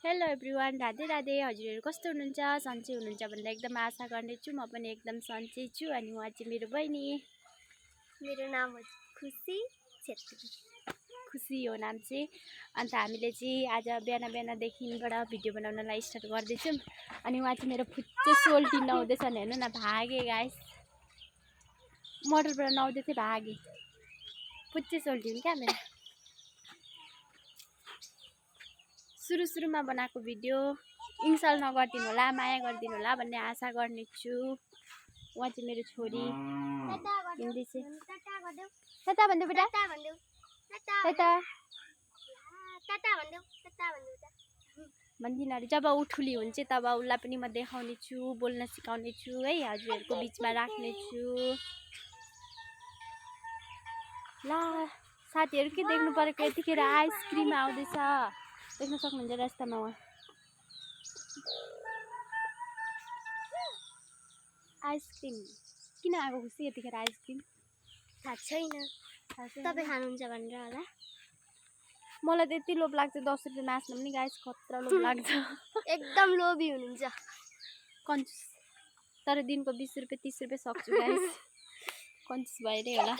Hello everyone, Radhe Radhe. हजुरहरू कस्तो हुनुहुन्छ? सन्चै हुनुहुन्छ भनेर एकदम आशा गर्नेछु। म पनि एकदम सन्चै छु। अनि उहाँ चाहिँ मेरो बहिनी। मेरो नाम हो खुसी छेत्री। खुसी हो नाम चाहिँ। अन्त हामीले चाहिँ आज बिहानदेखिबाट भिडियो बनाउनलाई स्टार्ट गर्दैछौँ। अनि उहाँ चाहिँ मेरो फुच्चे सोल्टी नुहाउँदैछ नि, हेर्नु न, भागे गाइस। मोटरबाट नुहाउँदै थिएँ, भागे। फुच्चे सोल्टी हुन् क्या मेरो। सुरुमा बनाएको भिडियो इन्स्टल नगरिदिनु होला, माया गरिदिनु होला भन्ने आशा गर्नेछु। उहाँ चाहिँ मेरो छोरी हिँड्दैछ। टाटा भन्देऊ बेटा, भन्दिनँ अरे। जब ऊ ठुली हुन्छ तब उसलाई पनि म देखाउने छु, बोल्न सिकाउने छु है, हजुरहरूको बिचमा राख्ने छु। ला साथीहरू के देख्नु परेको, यतिखेर आइसक्रिम आउँदैछ, देख्न सक्नुहुन्छ रास्तामा। उहाँ आइसक्रिम किन आएको खुसी यतिखेर आइसक्रिम? थाहा छैन, तपाईँ खानुहुन्छ भनेर होला। मलाई त यति लोभ लाग्छ 10 रुपियाँ नाच्नु पनि गाइस, खतरा लोभ लाग्छ। एकदम लोभी हुनुहुन्छ, कन्जुस। तर दिनको 20 रुपियाँ 30 रुपियाँ सक्छु गाइस। कन्जुस भएरै होला।